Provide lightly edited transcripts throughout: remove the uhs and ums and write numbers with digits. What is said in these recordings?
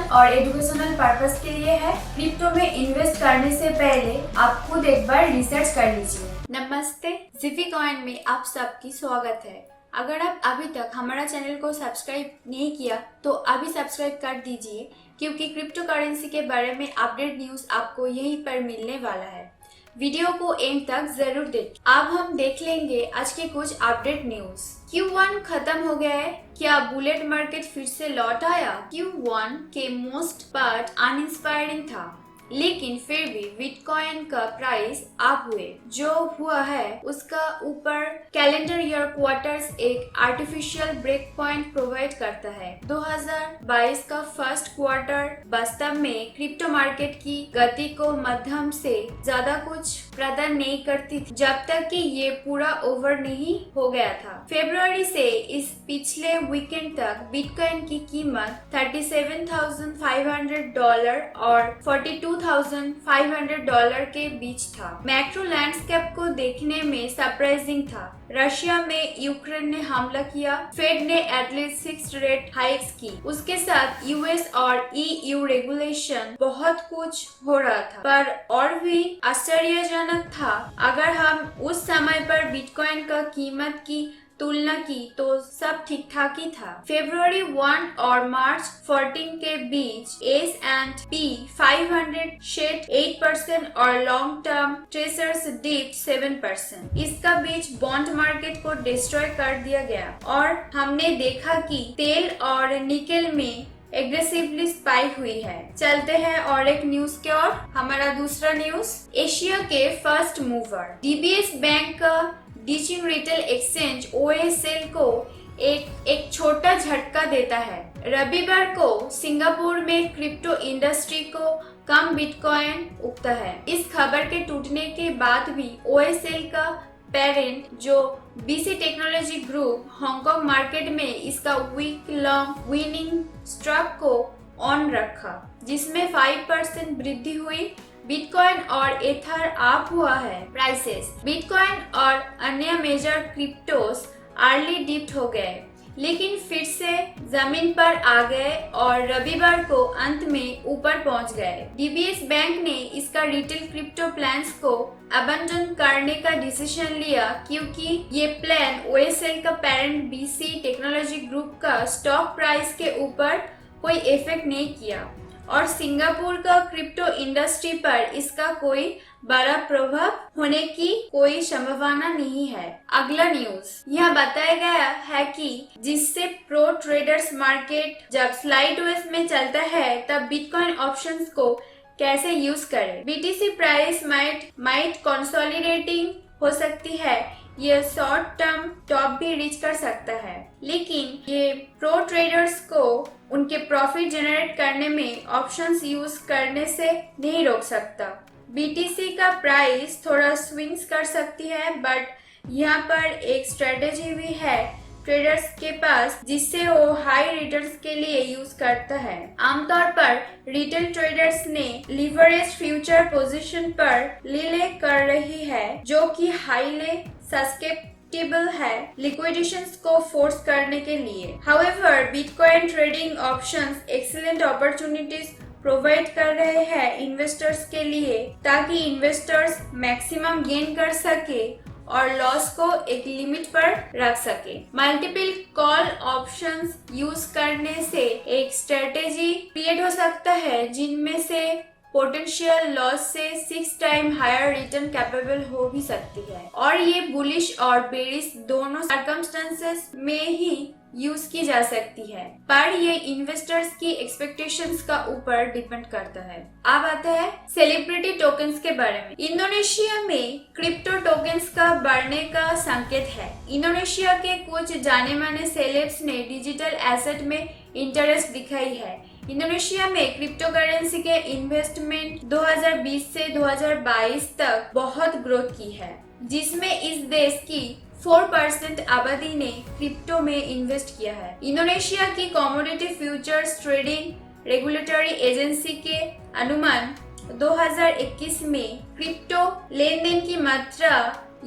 और educational purpose के लिए है। क्रिप्टो में इन्वेस्ट करने से पहले आप खुद एक बार रिसर्च कर लीजिए। नमस्ते, जिफी कॉइन में आप सबकी स्वागत है। अगर आप अभी तक हमारा चैनल को सब्सक्राइब नहीं किया तो अभी सब्सक्राइब कर दीजिए, क्योंकि क्रिप्टो करेंसी के बारे में अपडेट न्यूज आपको यहीं पर मिलने वाला है। वीडियो को एंड तक जरूर देखें। अब हम देख लेंगे आज के कुछ अपडेट न्यूज। Q1 खत्म हो गया है, क्या बुलेट मार्केट फिर से लौट आया? Q1 के मोस्ट पार्ट अनइंस्पायरिंग था, लेकिन फिर भी बिटकॉइन का प्राइस अप हुए। जो हुआ है उसका ऊपर कैलेंडर ईयर क्वार्टर्स एक आर्टिफिशियल ब्रेक पॉइंट प्रोवाइड करता है। 2022 का फर्स्ट क्वार्टर वास्तव में क्रिप्टो मार्केट की गति को मध्यम से ज्यादा कुछ प्रदान नहीं करती थी, जब तक कि ये पूरा ओवर नहीं हो गया था। फरवरी से इस पिछले वीकेंड तक बिटकॉइन की कीमत $37,500 और $42,500 के बीच था। मैक्रो लैंडस्केप को देखने में सरप्राइजिंग था। रशिया में यूक्रेन ने हमला किया, फेड ने एटलीस्ट 6 रेट हाइक्स की, उसके साथ यूएस और ईयू रेगुलेशन, बहुत कुछ हो रहा था। पर और भी आश्चर्यजनक था, अगर हम उस समय पर बिटकॉइन का कीमत की तुलना की तो सब ठीक ठाक ही था। फरवरी 1 और मार्च 14 के बीच S&P 500 शेड 8% और लॉन्ग टर्म ट्रेजर्स डिप 7%। इसका बीच बॉन्ड मार्केट को डिस्ट्रॉय कर दिया गया और हमने देखा कि तेल और निकेल में एग्रेसिवली स्पाइक हुई है। चलते हैं और एक न्यूज के ओर। हमारा दूसरा न्यूज, एशिया के फर्स्ट मूवर DBS बैंक का डिजिटल रिटेल एक्सचेंज OSL को एक छोटा झटका देता है। रविवार को सिंगापुर में क्रिप्टो इंडस्ट्री को कम बिटकॉइन उगता है। इस खबर के टूटने के बाद भी OSL का पेरेंट जो BC technology group Hong Kong market में इसका वीक लॉन्ग विनिंग स्ट्रक को ऑन रखा, जिसमें 5% वृद्धि हुई। बिटकॉइन और एथर अप हुआ है प्राइसेस। बिटकॉइन और अन्य मेजर क्रिप्टोस अर्ली डिप्ट हो गए, लेकिन फिर से जमीन पर आ गए और रविवार को अंत में ऊपर पहुंच गए। DBS बैंक ने इसका रिटेल क्रिप्टो प्लान्स को अबंडन करने का डिसीजन लिया, क्योंकि ये प्लान OSL का पेरेंट BC टेक्नोलॉजी ग्रुप का स्टॉक प्राइस के ऊपर कोई इफेक्ट नहीं किया और सिंगापुर का क्रिप्टो इंडस्ट्री पर इसका कोई बड़ा प्रभाव होने की कोई संभावना नहीं है। अगला न्यूज, यह बताया गया है कि जिससे प्रो ट्रेडर्स मार्केट जब स्लाइड वेज में चलता है तब बिटकॉइन ऑप्शंस को कैसे यूज करें। BTC प्राइस माइट कंसोलिडेटिंग हो सकती है, ये शॉर्ट टर्म टॉप भी रीच कर सकता है, लेकिन ये प्रो ट्रेडर्स को उनके प्रॉफिट जनरेट करने में ऑप्शंस यूज करने से नहीं रोक सकता। BTC का प्राइस थोड़ा स्विंग्स कर सकती है, बट यहाँ पर एक स्ट्रेटेजी भी है ट्रेडर्स के पास, जिससे वो हाई रिटर्न्स के लिए यूज करता है। आमतौर पर रिटेल ट्रेडर्स ने लिवरेज फ्यूचर पोजीशन पर लीले कर रही है, जो कि हाईली सस्केप्टेबल है लिक्विडेशंस को फोर्स करने के लिए। However, bitcoin trading options excellent opportunities provide कर रहे हैं इन्वेस्टर्स के लिए, ताकि इन्वेस्टर्स मैक्सिमम गेन कर सके और लॉस को एक लिमिट पर रख सके। मल्टीपल कॉल ऑप्शंस यूज करने से एक स्ट्रेटेजी क्रिएट हो सकता है, जिनमें से पोटेंशियल लॉस से 6 टाइम हायर रिटर्न कैपेबल हो भी सकती है, और ये बुलिश और बेरिश दोनों सर्कमस्टेंसेस में ही यूज की जा सकती है, पर ये इन्वेस्टर्स की एक्सपेक्टेशंस का ऊपर डिपेंड करता है। अब आते हैं सेलिब्रिटी टोकन्स के बारे में। इंडोनेशिया में क्रिप्टो टोकन्स का बढ़ने का संकेत है। इंडोनेशिया के कुछ जाने माने सेलेब्स ने डिजिटल एसेट में इंटरेस्ट दिखाई है। इंडोनेशिया में क्रिप्टो करेंसी के इन्वेस्टमेंट 2020 से 2022 तक बहुत ग्रोथ की है, जिसमें इस देश की 4% आबादी ने क्रिप्टो में इन्वेस्ट किया है। इंडोनेशिया की commodity futures trading regulatory agency के अनुमान 2021 में क्रिप्टो लेन देन की मात्रा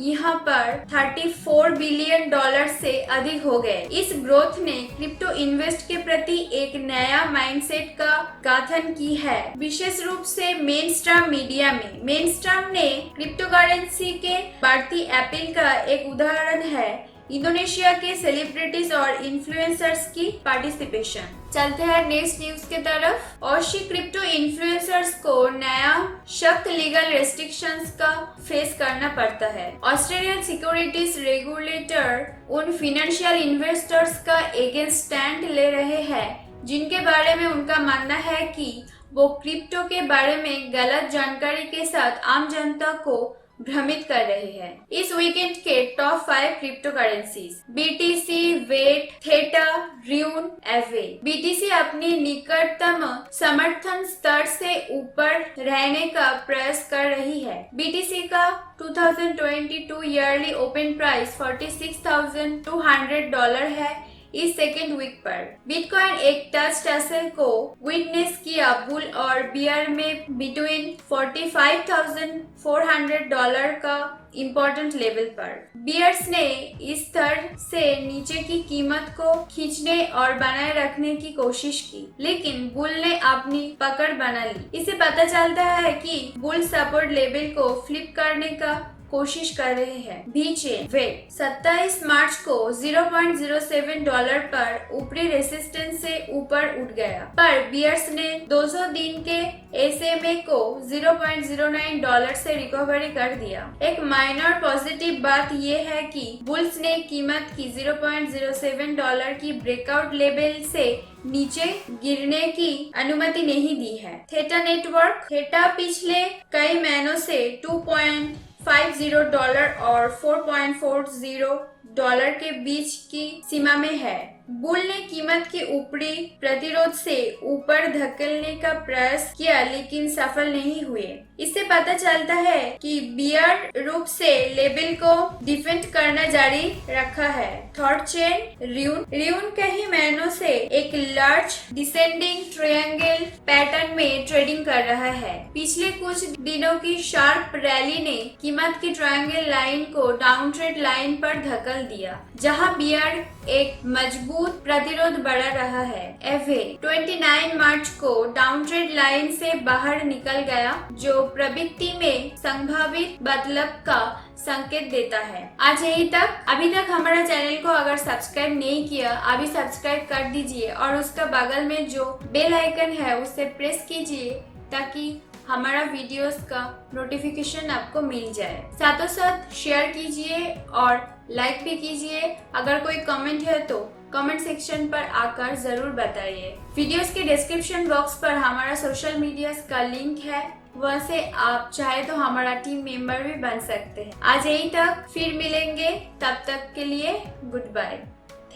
यहाँ पर $34 बिलियन से अधिक हो गए। इस ग्रोथ ने क्रिप्टो इन्वेस्ट के प्रति एक नया माइंडसेट का गठन की है, विशेष रूप से मेन स्ट्रीम मीडिया में। मेन स्ट्रीम ने क्रिप्टो करेंसी के बढ़ती अपील का एक उदाहरण है इंडोनेशिया के सेलिब्रिटीज और इन्फ्लुएंसर्स की पार्टिसिपेशन। चलते हैं नेक्स्ट न्यूज के तरफ। ऑशी क्रिप्टो इन्फ्लुएंसर्स को नया सख्त लीगल रेस्ट्रिक्शंस का फेस करना पड़ता है। ऑस्ट्रेलियन सिक्योरिटीज रेगुलेटर उन फाइनेंशियल इन्वेस्टर्स का अगेंस्ट स्टैंड ले रहे हैं जिनके बारे में उनका मानना है कि वो क्रिप्टो के बारे में गलत जानकारी के साथ आम जनता को भ्रमित कर रहे हैं। इस वीकेंड के टॉप 5 क्रिप्टो करेंसीज BTC, वेट, थेटा, र्यून, एवे। BTC अपनी निकटतम समर्थन स्तर से ऊपर रहने का प्रयास कर रही है। BTC का 2022 ईयरली ओपन प्राइस $46,200 है इस सेकेंड वीक पर। बिटकॉइन एक टच टसल को विटनेस किया बुल और बियर में बिटवीन $45,400 का इम्पोर्टेंट लेवल पर। बियर्स ने इस स्तर से नीचे की कीमत को खींचने और बनाए रखने की कोशिश की, लेकिन बुल ने अपनी पकड़ बना ली। इससे पता चलता है कि बुल सपोर्ट लेवल को फ्लिप करने का कोशिश कर रहे हैं। बीचेन वेट 27 मार्च को $0.07 पर ऊपरी रेसिस्टेंस से ऊपर उठ गया, पर बियर्स ने 200 दिन के SMA को $0.09 से रिकवरी कर दिया। एक माइनर पॉजिटिव बात यह है कि बुल्स ने कीमत की $0.07 की ब्रेकआउट लेवल से नीचे गिरने की अनुमति नहीं दी है। थेटा नेटवर्क थेटा पिछले कई महीनों से $2.50 और $4.40 के बीच की सीमा में है। बुल ने कीमत के ऊपरी प्रतिरोध से ऊपर धकेलने का प्रयास किया, लेकिन सफल नहीं हुए। इससे पता चलता है कि बियर रूप से लेवल को डिफेंड करना जारी रखा है। थर्ड चेन र्यून कई महीनों से एक लार्ज डिसेंडिंग ट्रायंगल पैटर्न में ट्रेडिंग कर रहा है। पिछले कुछ दिनों की शार्प रैली ने कीमत की ट्रायंगल लाइन को डाउन ट्रेड लाइन पर धकेल दिया, जहां बियर एक मजबूत प्रतिरोध बढ़ा रहा है। एवे 29 मार्च को डाउन ट्रेड लाइन से बाहर निकल गया, जो प्रवृत्ति में संभावित बदलाव का संकेत देता है। आज यही तक। अभी तक हमारा चैनल को अगर सब्सक्राइब नहीं किया, अभी सब्सक्राइब कर दीजिए और उसका बगल में जो बेल आइकन है उसे प्रेस कीजिए ताकि हमारा वीडियोस का नोटिफिकेशन आपको मिल जाए। साथों साथ शेयर कीजिए और लाइक भी कीजिए। अगर कोई कमेंट है तो कमेंट सेक्शन पर आकर जरूर बताइए। वीडियोस के डिस्क्रिप्शन बॉक्स पर हमारा सोशल मीडिया का लिंक है, वहाँ से आप चाहे तो हमारा टीम मेंबर भी बन सकते हैं। आज यहीं तक, फिर मिलेंगे, तब तक के लिए गुड बाय।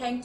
Thank you.